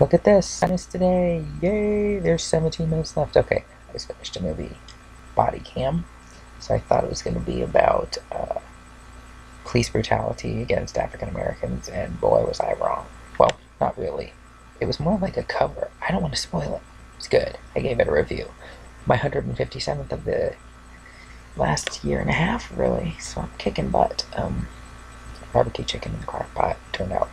Look at this! Tennis today! Yay! There's 17 minutes left. Okay, I just finished a movie, Body Cam. So I thought it was going to be about police brutality against African Americans, and boy, was I wrong. Well, not really. It was more like a cover. I don't want to spoil it. It's good. I gave it a review. My 157th of the last year and a half, really. So I'm kicking butt. Barbecue chicken in the crock pot turned out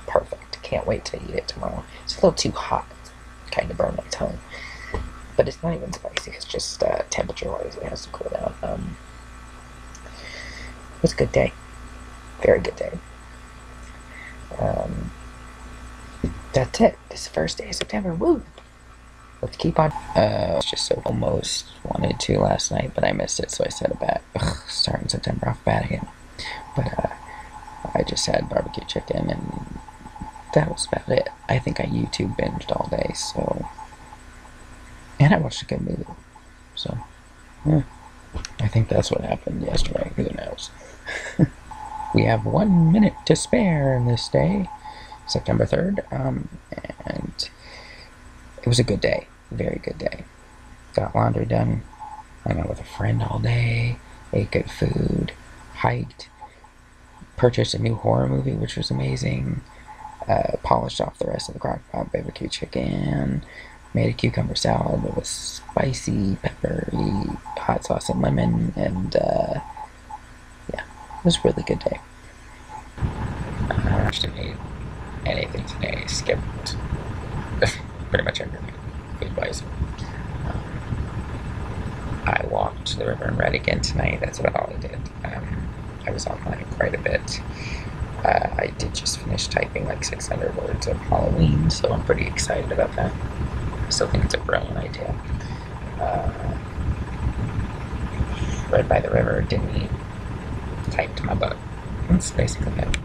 perfect. Can't wait to eat it tomorrow. It's a little too hot. Kind of burned my tongue. But it's not even spicy. It's just temperature-wise, it has to cool down. It was a good day. Very good day. That's it. This is the first day of September. Woo! Let's keep on. It's just so almost wanted to last night, but I missed it, so I set it back. Starting September off bad again. But I just had barbecue chicken, and that was about it. I think I YouTube binged all day, so. And I watched a good movie. So, yeah. I think that's what happened yesterday. Who knows? We have 1 minute to spare in this day, September 3rd, and it was a good day. Very good day. Got laundry done, hung out with a friend all day, ate good food, hiked, purchased a new horror movie, which was amazing, polished off the rest of the crock pot barbecue chicken, made a cucumber salad that was spicy, peppery, hot sauce and lemon, and yeah, it was a really good day. I actually ate anything today, skipped pretty much everything, food-wise. I walked to the river and read again tonight. That's about all I did. I was online quite a bit. I did just finish typing like 600 words of Halloween, so I'm pretty excited about that. I still think it's a brilliant idea. Read by the river, didn't eat, typed my book. That's basically it.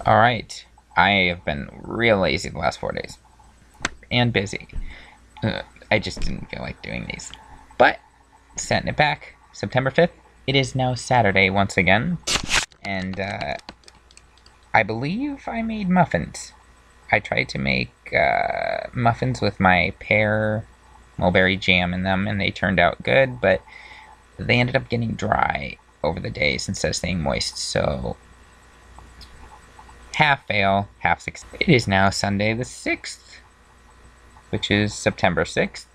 Alright, I have been real lazy the last 4 days. And busy. I just didn't feel like doing these. But, setting it back, September 5th, it is now Saturday once again. And, I believe I made muffins. I tried to make muffins with my pear mulberry jam in them, and they turned out good, but they ended up getting dry over the days instead of staying moist, so half fail, half success. It is now Sunday the 6th, which is September 6th,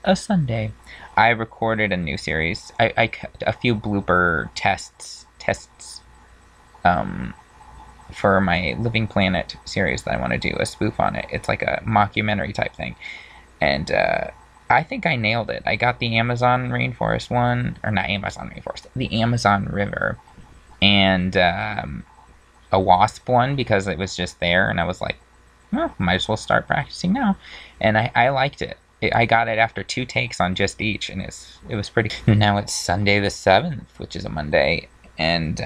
a Sunday. I recorded a new series. I cut a few blooper tests, for my Living Planet series that I want to do a spoof on it. It's like a mockumentary type thing. And I think I nailed it. I got the Amazon rainforest one, or not Amazon rainforest, the Amazon River, and a wasp one because it was just there, and I was like, well, might as well start practicing now. And I liked it. I got it after 2 takes on just each, and it was pretty. Now it's Sunday the 7th, which is a Monday, and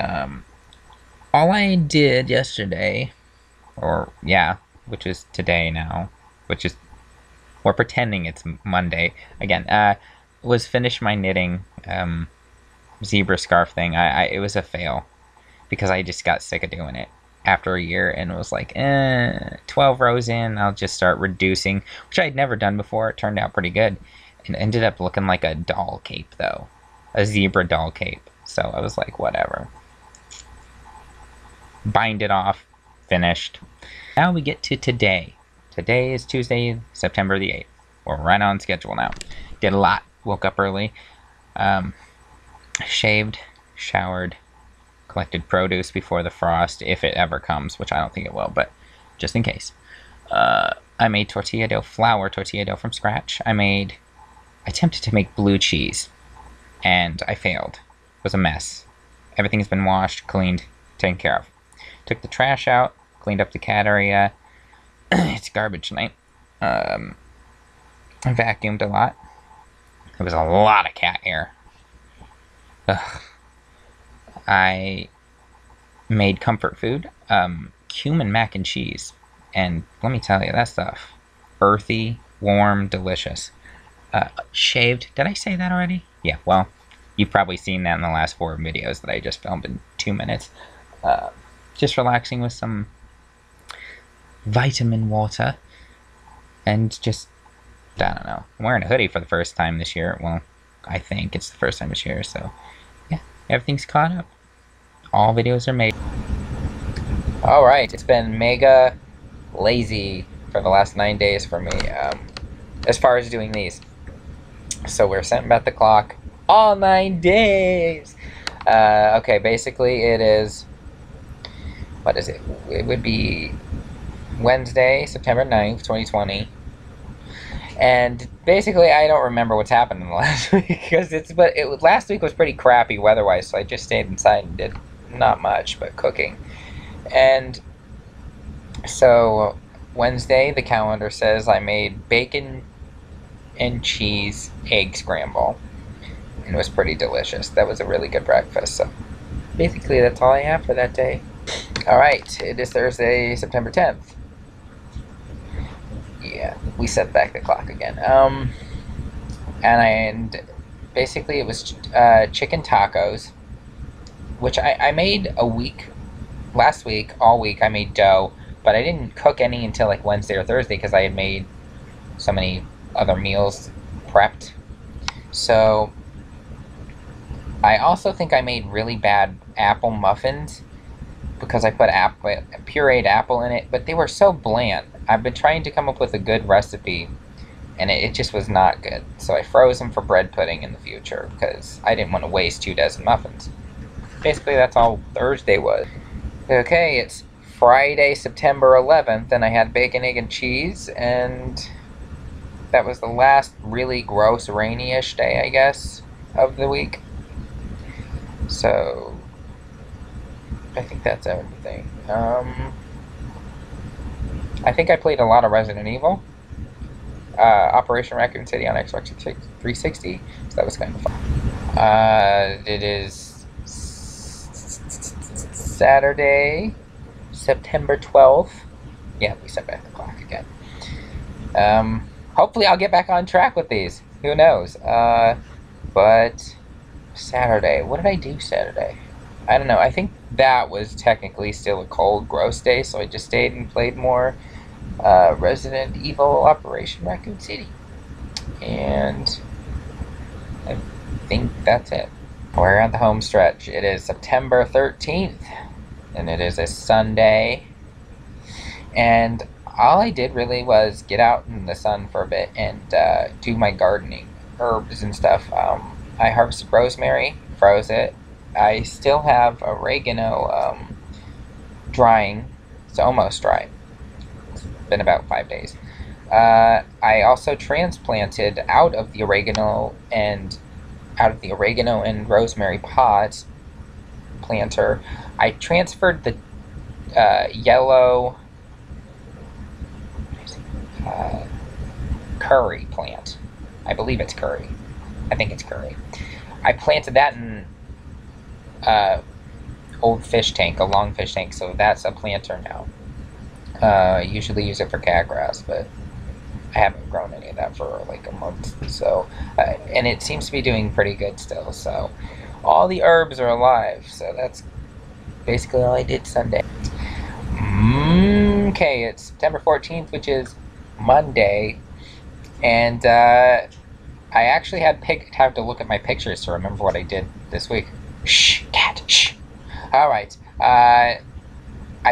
all I did yesterday, or yeah, which is today now, which is, we're pretending it's Monday again, was finish my knitting zebra scarf thing. It was a fail because I just got sick of doing it after a year and was like, 12 rows in, I'll just start reducing, which I'd never done before. It turned out pretty good and ended up looking like a doll cape though, a zebra doll cape. So I was like, whatever. Bind it off, finished. Now we get to today. Today is Tuesday, September the 8th. We're right on schedule now. Did a lot. Woke up early. Shaved, showered, collected produce before the frost, if it ever comes, which I don't think it will, but just in case. I made flour tortilla dough from scratch. I attempted to make blue cheese, and I failed. It was a mess. Everything's been washed, cleaned, taken care of. Took the trash out, cleaned up the cat area. It's garbage night. I vacuumed a lot. There was a lot of cat hair. Ugh. I made comfort food, cumin mac and cheese. And let me tell you, that stuff, earthy, warm, delicious. Shaved, did I say that already? Yeah, well, you've probably seen that in the last 4 videos that I just filmed in 2 minutes. Just relaxing with some vitamin water, and just, I don't know. I'm wearing a hoodie for the first time this year. Well, I think it's the first time this year, so yeah, everything's caught up. All videos are made. Alright, it's been mega lazy for the last 9 days for me, as far as doing these. So we're setting back the clock all 9 days. Okay, basically it is, what is it? It would be Wednesday, September 9th, 2020. And basically, I don't remember what's happened in the last week, because last week was pretty crappy weather-wise, so I just stayed inside and did not much but cooking. And so Wednesday, the calendar says I made bacon and cheese egg scramble, and it was pretty delicious. That was a really good breakfast. So basically, that's all I have for that day. All right, it is Thursday, September 10th. Yeah, we set back the clock again. And basically it was chicken tacos, which I made last week, all week I made dough, but I didn't cook any until like Wednesday or Thursday because I had made so many other meals prepped. So I also think I made really bad apple muffins because I put pureed apple in it, but they were so bland. I've been trying to come up with a good recipe, and it just was not good. So I froze them for bread pudding in the future because I didn't want to waste 2 dozen muffins. Basically, that's all Thursday was. Okay, it's Friday, September 11th, and I had bacon, egg, and cheese, and that was the last really gross, rainy-ish day, I guess, of the week. So I think that's everything. I think I played a lot of Resident Evil. Operation Raccoon City on Xbox 360, so that was kind of fun. It is Saturday, September 12th. Yeah, we set back the clock again. Hopefully I'll get back on track with these. Who knows? But Saturday, what did I do Saturday? I don't know. I think that was technically still a cold, gross day, so I just stayed and played more Resident Evil Operation Raccoon City. And I think that's it. We're at the home stretch. It is September 13th, and it is a Sunday. And all I did really was get out in the sun for a bit and do my gardening, herbs and stuff. I harvested rosemary, froze it. I still have oregano drying. It's almost dry. It's been about 5 days. I also transplanted out of the oregano and rosemary pods planter. I transferred the yellow curry plant. I believe it's curry. I think it's curry. I planted that in old fish tank, a long fish tank, so that's a planter now. I usually use it for cat grass, but I haven't grown any of that for like a month. So, and it seems to be doing pretty good still. So, all the herbs are alive. So that's basically all I did Sunday. Okay, it's September 14th, which is Monday, and I actually have to look at my pictures to remember what I did this week. Shh, cat, shh. Alright, I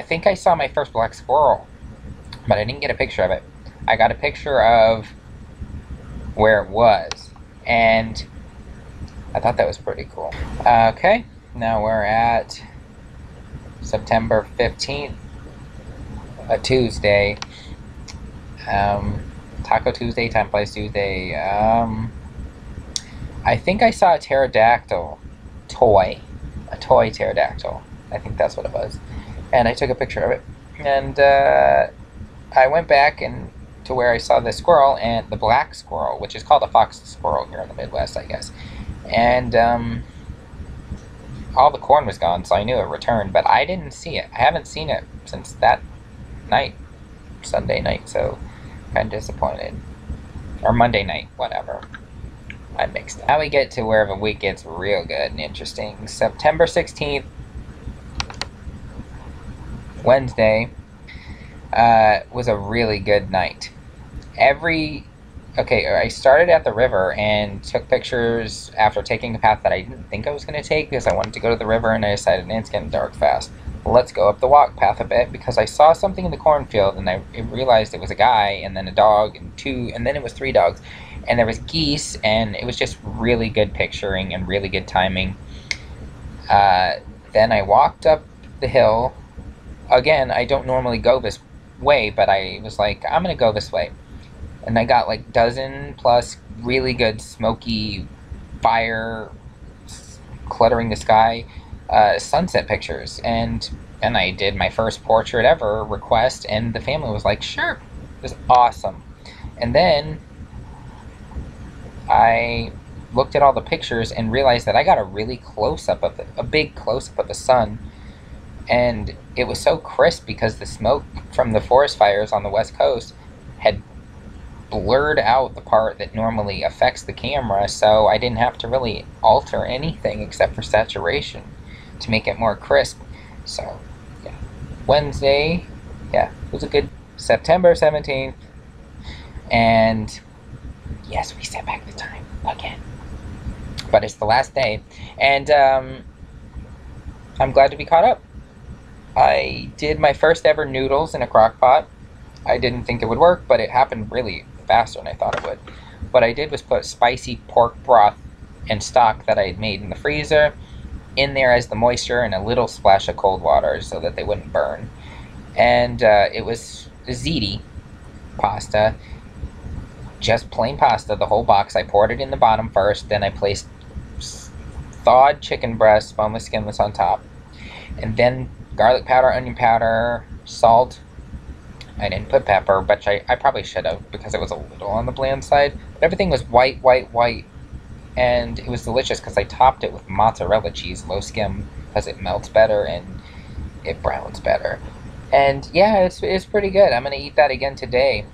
think I saw my first black squirrel, but I didn't get a picture of it. I got a picture of where it was, and I thought that was pretty cool. Okay, now we're at September 15th, a Tuesday. Taco Tuesday, Time Flies Tuesday. I think I saw a pterodactyl toy. A toy pterodactyl. I think that's what it was. And I took a picture of it. And I went back to where I saw the squirrel, and the black squirrel, which is called a fox squirrel here in the Midwest, I guess. And all the corn was gone, so I knew it returned, but I didn't see it. I haven't seen it since that night, Sunday night, so kind of disappointed. Or Monday night, whatever. I mixed it. Now we get to where the week gets real good and interesting. September 16th, Wednesday. was a really good night. Okay, I started at the river and took pictures after taking a path that I didn't think I was going to take because I wanted to go to the river, and I decided, it's getting dark fast. Let's go up the walk path a bit, because I saw something in the cornfield, and I realized it was a guy, and then a dog, and then it was 3 dogs, and there was geese, and it was just really good picturing and really good timing. Then I walked up the hill. Again, I don't normally go this way, but I was like, I'm going to go this way. And I got like dozen plus really good smoky fire cluttering the sky sunset pictures. And I did my first portrait ever request, and the family was like, sure. It was awesome. And then I looked at all the pictures and realized that I got a really a big close up of the sun, and it was so crisp because the smoke from the forest fires on the west coast had blurred out the part that normally affects the camera, so I didn't have to really alter anything except for saturation to make it more crisp. So yeah, Wednesday, yeah, it was a good September 17th, and yes, we set back the time again, but it's the last day, and I'm glad to be caught up. I did my first ever noodles in a crock pot. I didn't think it would work, but it happened really faster than I thought it would. What I did was put spicy pork broth and stock that I had made in the freezer in there as the moisture, and a little splash of cold water so that they wouldn't burn. And it was ziti pasta, just plain pasta, the whole box. I poured it in the bottom first, then I placed thawed chicken breast, boneless, skinless, on top, and then garlic powder, onion powder, salt. I didn't put pepper, but I probably should have, because it was a little on the bland side. But everything was white, and it was delicious because I topped it with mozzarella cheese, low skim, because it melts better and it browns better. And yeah, it's pretty good. I'm gonna eat that again today.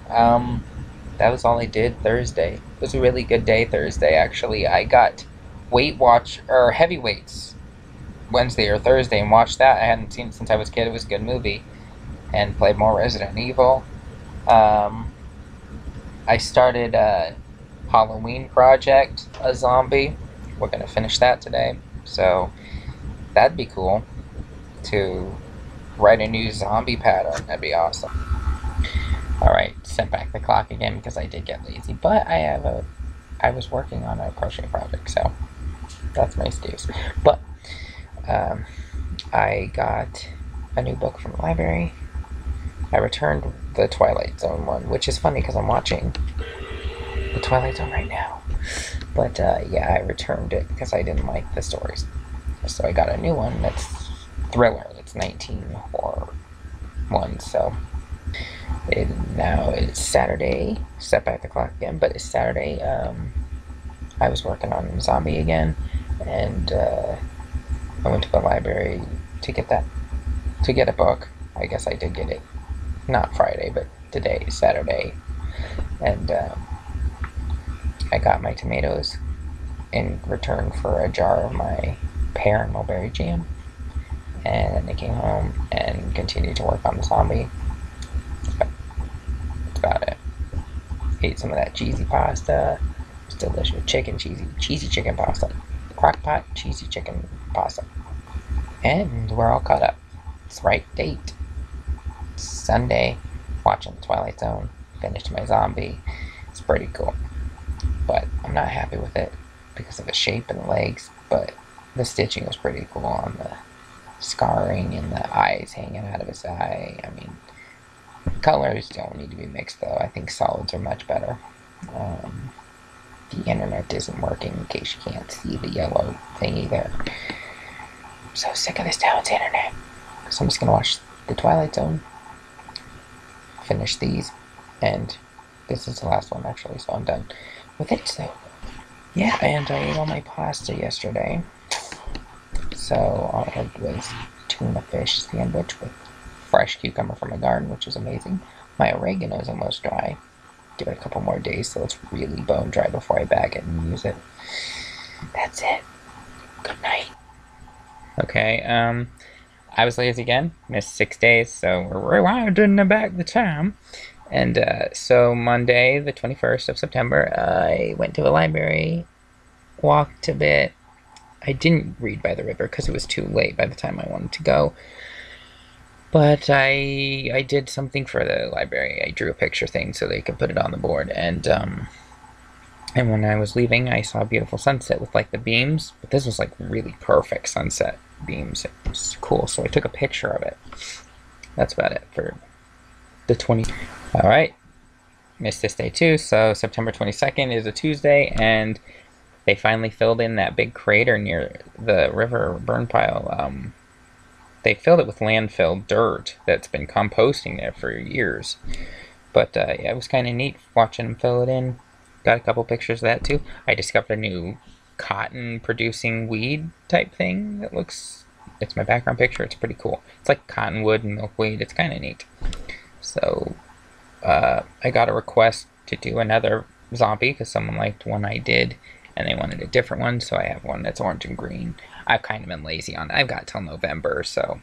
That was all I did Thursday. It was a really good day Thursday, actually. I got Heavyweights Wednesday or Thursday and watched that. I hadn't seen it since I was a kid. It was a good movie. And played more Resident Evil. I started a Halloween project, a zombie. We're going to finish that today. So that'd be cool to write a new zombie pattern. That'd be awesome. Alright, set back the clock again because I did get lazy. But I was working on a crochet project, so that's my excuse. But I got a new book from the library. I returned the Twilight Zone one, which is funny because I'm watching the Twilight Zone right now. But yeah, I returned it because I didn't like the stories. So I got a new one that's thriller. It's 19 horror one. So now it's Saturday. Set back the clock again, but it's Saturday. I was working on Zombie again, and I went to the library to get a book. I guess I did get it. Not Friday, but today, Saturday. And I got my tomatoes in return for a jar of my pear and mulberry jam. And then I came home and continued to work on the zombie. That's about it. Ate some of that cheesy pasta. It's delicious. Cheesy chicken pasta. Crock pot cheesy chicken pasta. And we're all caught up. It's the right date. Sunday, watching the Twilight Zone, finished my zombie. It's pretty cool, but I'm not happy with it because of the shape and the legs, but the stitching was pretty cool on the scarring and the eyes hanging out of his eye. I mean, colors don't need to be mixed though. I think solids are much better. The internet isn't working in case you can't see the yellow thingy there. I'm so sick of this town's internet. So I'm just gonna watch the Twilight Zone, finish these, and this is the last one actually, so I'm done with it. So yeah, and I ate all my pasta yesterday, so all I had was tuna fish sandwich with fresh cucumber from my garden, which is amazing. My oregano is almost dry. Give it a couple more days so it's really bone dry before I bag it and use it. That's it. Good night. Okay, I was lazy again. Missed 6 days, so we're rewinding back the time. And so Monday, the 21st of September, I went to a library, walked a bit. I didn't read by the river because it was too late by the time I wanted to go. But I did something for the library. I drew a picture thing so they could put it on the board. And when I was leaving, I saw a beautiful sunset with like the beams. But this was like really perfect sunset beams. It was cool. So I took a picture of it. That's about it for the 20. All right. Missed this day too. So September 22nd is a Tuesday, and they finally filled in that big crater near the river burn pile. They filled it with landfill dirt that's been composting there for years. But yeah, it was kind of neat watching them fill it in. Got a couple pictures of that too. I discovered a new cotton producing weed type thing that looks, it's my background picture. It's pretty cool. It's like cottonwood and milkweed. It's kind of neat. So I got a request to do another zombie because someone liked one I did and they wanted a different one, so I have one that's orange and green. I've kind of been lazy on it. I've got till November, so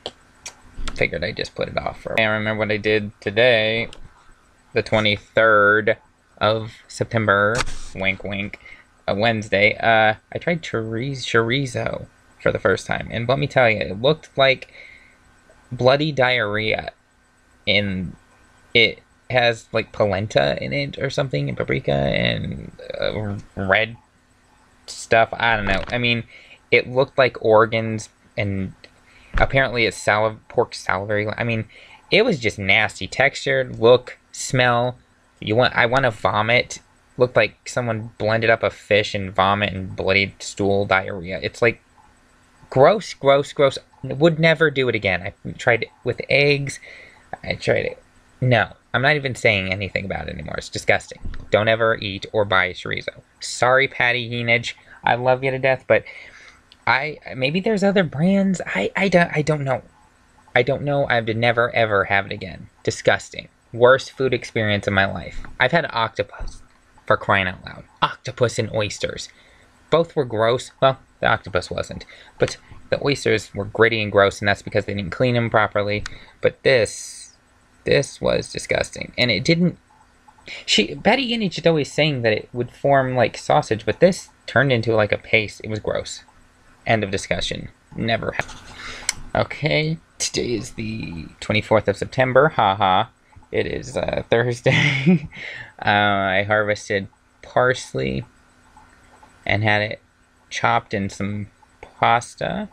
figured I'd just put it off for. I remember what I did today, the 23rd of September, wink wink, a Wednesday. I tried chorizo for the first time, and let me tell you, it looked like bloody diarrhea. In it has like polenta in it or something, and paprika and red stuff. I don't know. I mean, it looked like organs, and apparently it's pork salivary. I mean, it was just nasty. Textured, look, smell. I want to vomit. Looked like someone blended up a fish and vomit and bloody stool diarrhea. It's like gross, gross, gross. Would never do it again. I tried it with eggs. I tried it. No, I'm not even saying anything about it anymore. It's disgusting. Don't ever eat or buy chorizo. Sorry, Patty Heenage. I love you to death, but maybe there's other brands. I don't know. I don't know. I would never ever have it again. Disgusting. Worst food experience of my life. I've had octopus, for crying out loud. Octopus and oysters. Both were gross. Well, the octopus wasn't, but the oysters were gritty and gross, and that's because they didn't clean them properly. But this was disgusting, and it didn't. Patty Heenage is always saying that it would form like sausage, but this turned into like a paste. It was gross. End of discussion. Never. Okay, today is the 24th of September. Haha. It is Thursday. I harvested parsley and had it chopped in some pasta,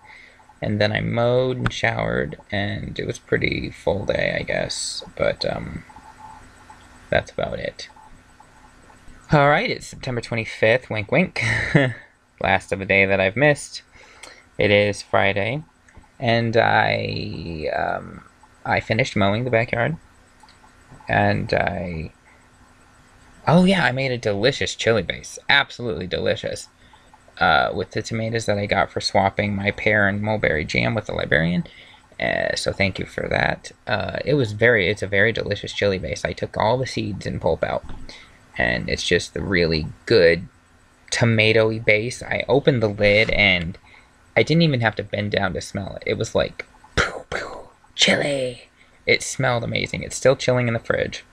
and then I mowed and showered, and it was pretty full day, I guess, but that's about it. Alright, it's September 25th, wink wink, last of the day that I've missed. It is Friday, and I finished mowing the backyard, and oh yeah, I made a delicious chili base, absolutely delicious. With the tomatoes that I got for swapping my pear and mulberry jam with the librarian. So thank you for that. It's a very delicious chili base. I took all the seeds and pulp out, and it's just a really good tomato-y base. I opened the lid, and I didn't even have to bend down to smell it. It was like, pooh, pooh, chili. It smelled amazing. It's still chilling in the fridge,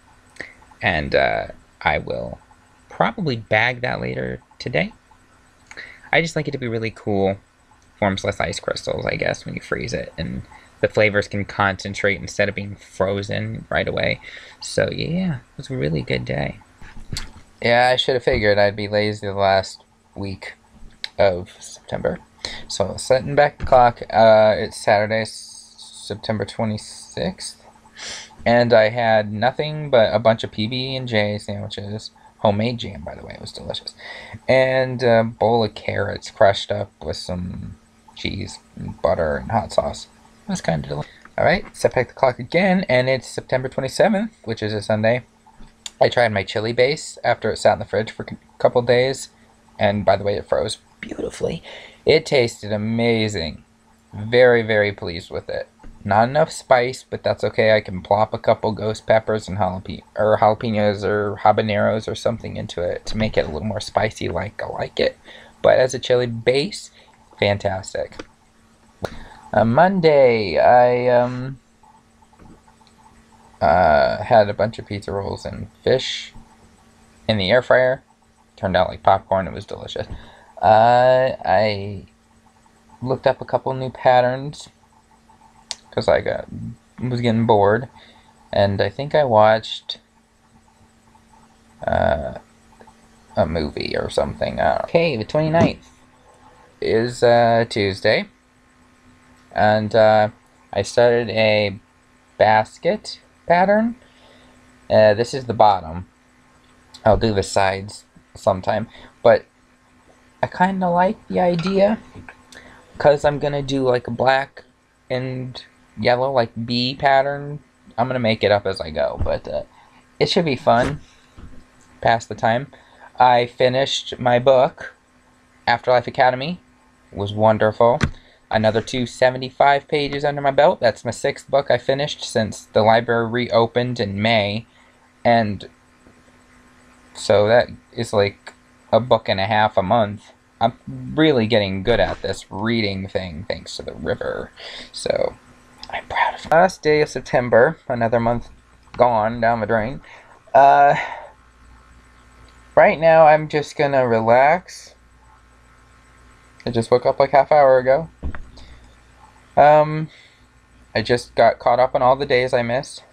and I will probably bag that later today. I just like it to be really cool. Forms less ice crystals, I guess, when you freeze it. And the flavors can concentrate instead of being frozen right away. So, yeah, it was a really good day. Yeah, I should have figured I'd be lazy the last week of September. So, setting back the clock. It's Saturday, September 26th. And I had nothing but a bunch of PB&J sandwiches. Homemade jam, by the way. It was delicious. And a bowl of carrots crushed up with some cheese and butter and hot sauce. It was kind of delicious. Alright, set back the clock again, and it's September 27th, which is a Sunday. I tried my chili base after it sat in the fridge for a couple days. And by the way, it froze beautifully. It tasted amazing. Very, very pleased with it. Not enough spice, but that's okay. I can plop a couple ghost peppers and jalapenos or habaneros or something into it to make it a little more spicy like I like it. But as a chili base, fantastic. Monday, I had a bunch of pizza rolls and fish in the air fryer. Turned out like popcorn. It was delicious. I looked up a couple new patterns because I was getting bored, and I think I watched a movie or something. Okay, the 29th is Tuesday, and I started a basket pattern. This is the bottom. I'll do the sides sometime, but I kind of like the idea because I'm gonna do like a black and yellow like bee pattern. I'm gonna make it up as I go, but it should be fun. Pass the time. I finished my book, Afterlife Academy. It was wonderful. Another 275 pages under my belt. That's my 6th book I finished since the library reopened in May, and so that is like a book and a half a month. I'm really getting good at this reading thing thanks to the river, so I'm proud of it. Last day of September, another month gone down the drain. Right now I'm just gonna relax. I just woke up like half hour ago. I just got caught up on all the days I missed.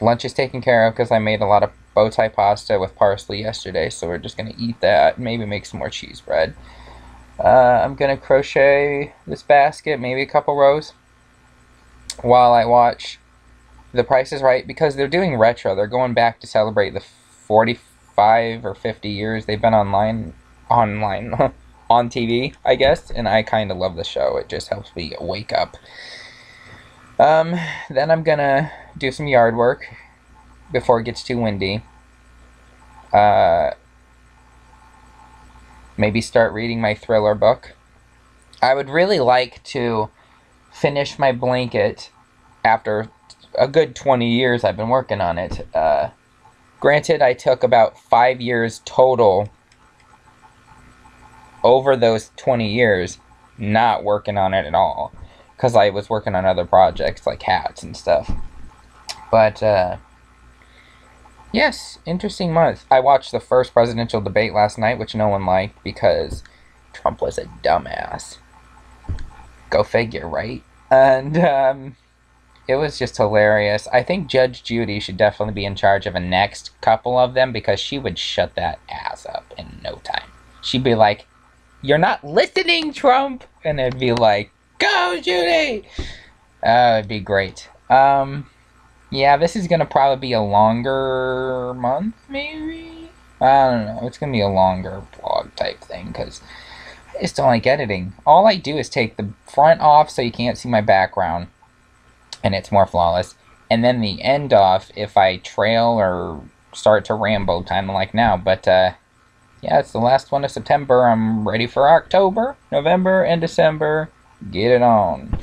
Lunch is taken care of because I made a lot of bow tie pasta with parsley yesterday, so we're just gonna eat that. Maybe make some more cheese bread. I'm gonna crochet this basket, maybe a couple rows, while I watch The Price is Right, because they're doing retro. They're going back to celebrate the 45 or 50 years they've been online on TV, I guess, and I kind of love the show. It just helps me wake up. Then I'm gonna do some yard work before it gets too windy. Maybe start reading my thriller book. I would really like to finish my blanket after a good 20 years I've been working on it. Granted, I took about 5 years total over those 20 years not working on it at all, because I was working on other projects like hats and stuff. But yes, interesting month. I watched the first presidential debate last night, which no one liked because Trump was a dumbass. Go figure, right? And it was just hilarious. I think Judge Judy should definitely be in charge of the next couple of them, because she would shut that ass up in no time. She'd be like, "You're not listening, Trump!" And it'd be like, "Go, Judy!" It'd be great. Yeah, this is gonna probably be a longer month, maybe? I don't know. It's gonna be a longer vlog type thing, because I just don't like editing. All I do is take the front off so you can't see my background, and it's more flawless. And then the end off if I trail or start to ramble, kind of like now. But, yeah, it's the last one of September. I'm ready for October, November, and December. Get it on.